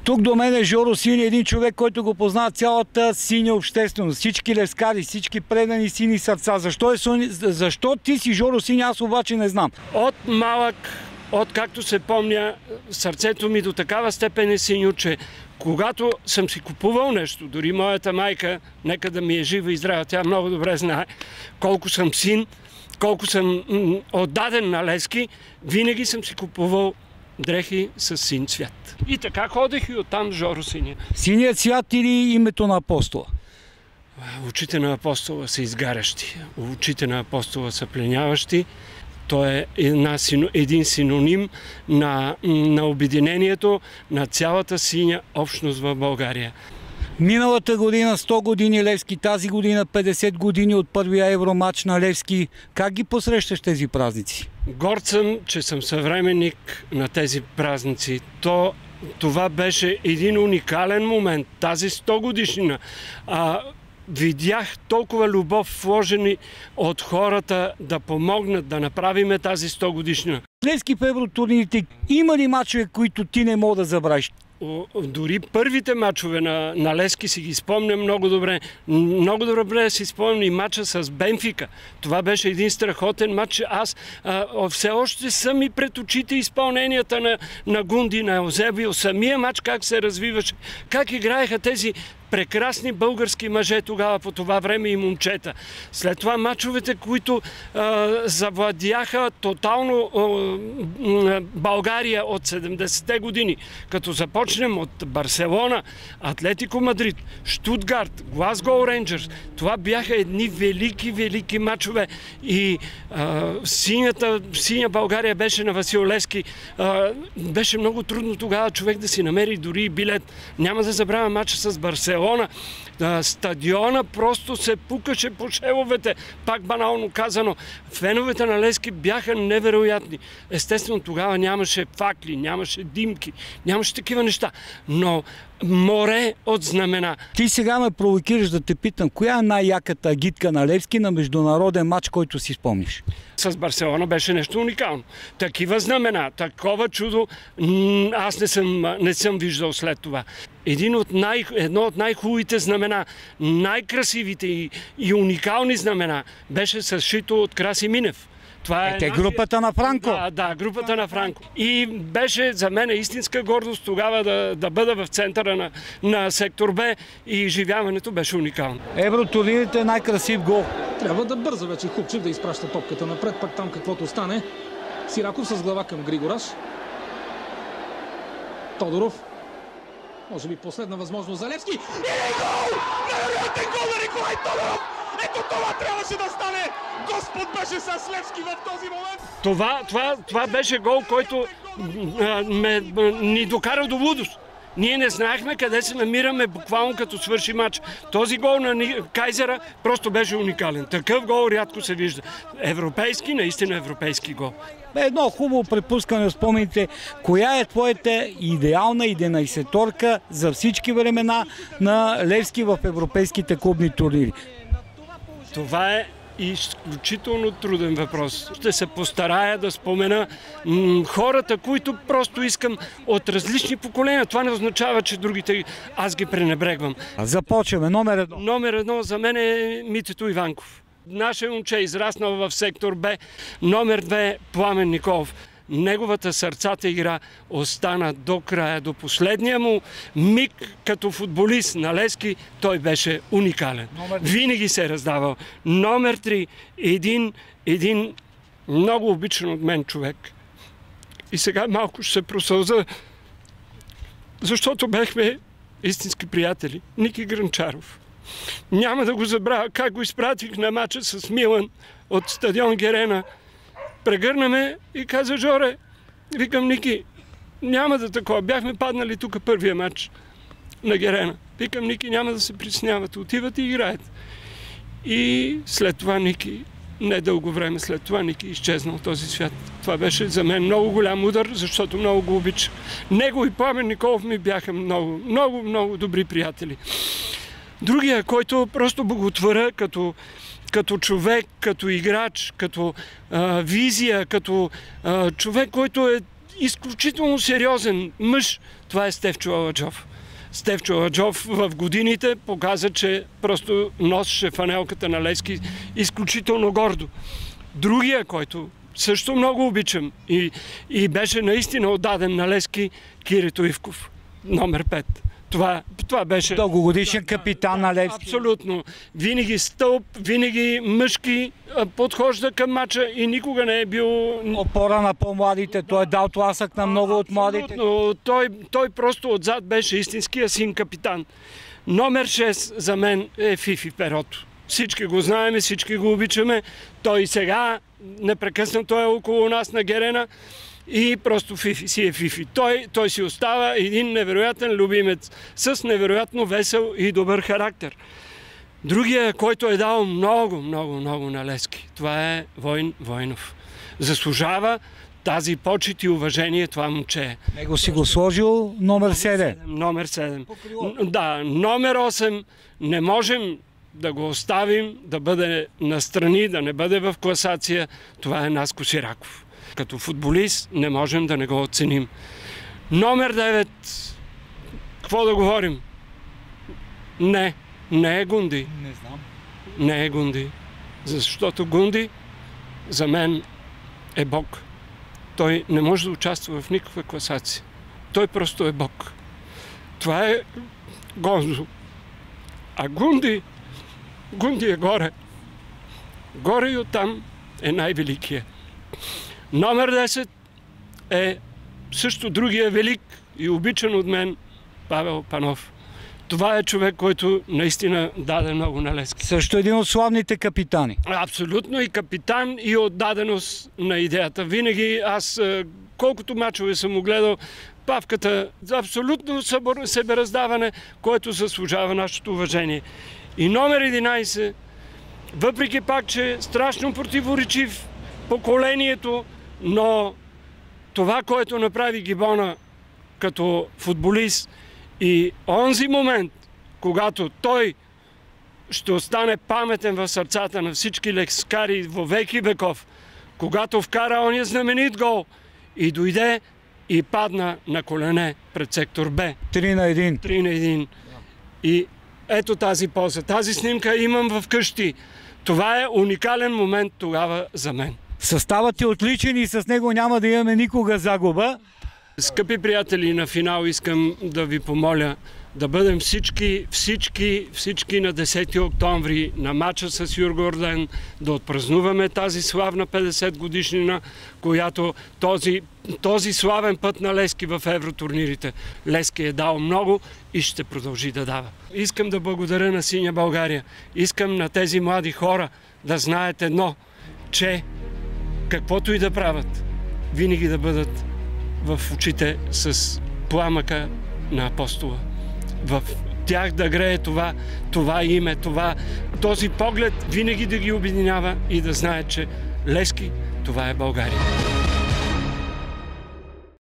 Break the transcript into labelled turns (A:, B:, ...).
A: Тук до мен е Жоро Сини, един човек, който го познава цялата синя общественост. Всички левскари, всички предани сини сърца. Защо ти си Жоро Сини, аз обаче не знам.
B: От малък, откакто се помня, сърцето ми до такава степен е синьо, че когато съм си купувал нещо, дори моята майка, нека да ми е жива и здрава, тя много добре знае колко съм син, колко съм отдаден на Левски, винаги съм си купувал дрехи с син цвят. И така ходех и оттам Жоро Синя.
A: Синият цвят или името на апостола?
B: Очите на апостола са изгарящи, очите на апостола са пленяващи. Той е един синоним на обединението на цялата синя общност в България.
A: Миналата година 100 години Левски, тази година 50 години от първия евромач на Левски. Как ги посрещаш тези празници?
B: Горд съм, че съм съвременник на тези празници. Това беше един уникален момент, тази 100 годишнина. Видях толкова любов вложени от хората да помогнат да направиме тази 100 годишнина.
A: Левски в евротурнирите има ли мачове, които ти не мога да забравиш?
B: Дори първите мачове на Левски си ги спомням много добре. Много добре си спомням и мача с Бенфика. Това беше един страхотен матч. Аз все още съм и пред очите изпълненията на Гунди, на Еузебио. Самия мач как се развиваше, как играеха тези прекрасни български мъже тогава по това време и момчета. След това мачовете, които завладяха тотално България от 70-те години, като започнем от Барселона, Атлетико Мадрид, Штутгарт, Глазгоу Рейнджърс. Това бяха едни велики мачове и синя България беше на Васил Левски. Беше много трудно тогава човек да си намери дори билет. Няма да забравя мача с Барселона. Стадиона просто се пукаше по шевовете, пак банално казано. Феновете на Левски бяха невероятни. Естествено, тогава нямаше факли, нямаше димки, нямаше такива неща. Но море от знамена.
A: Ти сега ме провокираш да те питам, коя е най-яката агитка на Левски на международен матч, който си спомниш?
B: С Барселона беше нещо уникално. Такива знамена, такова чудо аз не съм виждал след това. Едно от най-хубавите знамена, най-красивите и уникални знамена беше съшито от Краси Минев. Това е
A: групата на Франко.
B: Да, групата на Франко. И беше за мен истинска гордост тогава да бъда в центъра на сектор Б и изживяването беше уникално.
A: Евротурнирите е най-красив гол.
C: Трябва да бърза вече Хупчев да изпраща топката напред, пак там каквото стане. Сираков с глава към Григораш. Тодоров. Може би последна възможност за Левски. И гол! Невероятен гол на Николай Тодоров! Ето това трябваше да стане! Господ беше с Левски в този момент!
B: Това беше гол, който ни докара до лудост. Ние не знаехме къде се намираме буквално като свърши матч. Този гол на Кайзера просто беше уникален. Такъв гол рядко се вижда. Европейски, наистина европейски гол.
A: Едно хубаво препускане, спомните, коя е твоята идеална 11-торка за всички времена на Левски в европейските клубни турнири?
B: Това е изключително труден въпрос. Ще се постарая да спомена хората, които просто искам от различни поколения. Това не означава, че другите аз ги пренебрегвам.
A: Започваме. Номер 1.
B: Номер 1 за мен е Митето Иванков. Наше момче, израснал в сектор Б. Номер 2 Пламен Николов. Неговата сърцата игра остана до края, до последния му миг като футболист на Левски, той беше уникален. Винаги се е раздавал. Номер 3, един много обичан от мен човек. И сега малко ще се просълза, защото бехме истински приятели. Ники Гранчаров. Няма да го забравя как го изпратих на мача с Милан от стадион Герена. Прегърна ме и каза: Жоре, викам, Ники, няма да такова. Бяхме паднали тук първия матч на Герена. Викам, Ники, няма да се притесняват. Отиват и играят. И след това Ники, недълго време след това, Ники изчезна от този свят. Това беше за мен много голям удар, защото много го обича. Него и Пламен Николов ми бяха много добри приятели. Другия, който просто боготворя като човек, като играч, като визия, като човек, който е изключително сериозен мъж, това е Стефчо Аладжов. Стефчо Аладжов в годините показа, че просто носеше фанелката на Левски изключително гордо. Другия, който също много обичам и беше наистина отдаден на Левски, Кирито Ивков, номер 5. Това беше...
A: Дългогодишен капитан на Левски.
B: Абсолютно. Винаги стълб, винаги мъжки подхожда към мача и никога не е бил...
A: Опора на по-младите. Той е дал тласък на много от младите.
B: Той просто отзад беше истинския син капитан. Номер 6 за мен е Фифи Перото. Всички го знаем, всички го обичаме. Той и сега непрекъснато е около нас на Герена. И просто Фифи си е Фифи. Той си остава един невероятен любимец с невероятно весел и добър характер. Другия, който е дал много на Левски, това е Войн Войнов. Заслужава тази почет и уважение това момче.
A: Него си го сложил номер 7.
B: Номер 7. Да, номер 8 не можем да го оставим да бъде настрани, да не бъде в класация. Това е Наско Сираков. Като футболист не можем да не го оценим. Номер 9. Какво да говорим? Не е Гунди.
A: Не знам.
B: Не е Гунди. Защото Гунди за мен е Бог. Той не може да участва в никаква класация. Той просто е Бог. Това е Гонзо. А Гунди е горе. Горе и оттам е най-великия. Номер 10 е също другия велик и обичан от мен Павел Панов. Това е човек, който наистина даде много на Левски.
A: Също един от славните капитани.
B: Абсолютно и капитан, и отдаденост на идеята. Винаги аз, колкото мачове съм огледал, Павката абсолютно себераздаване, което заслужава нашето уважение. И номер 11, въпреки пак, че страшно противоречив поколението, но това, което направи Гибона като футболист и онзи момент, когато той ще остане паметен в сърцата на всички левскари във веки веков, когато вкара ония знаменит гол и дойде и падна на колене пред сектор Б.
A: 3-1.
B: 3-1. И ето тази поза. Тази снимка имам вкъщи. Това е уникален момент тогава за мен.
A: Съставът е отличен и с него няма да имаме никога загуба.
B: Скъпи приятели, на финал искам да ви помоля да бъдем всички на 10 октомври на матча с Юргорден, да отпразнуваме тази славна 50 годишнина, която този славен път на Левски в евротурнирите. Левски е дал много и ще продължи да дава. Искам да благодаря на Синя България. Искам на тези млади хора да знаят едно, че каквото и да правят, винаги да бъдат в очите с пламъка на апостола. В тях да грее това име, този поглед винаги да ги обединява и да знаят, че Левски, това е България.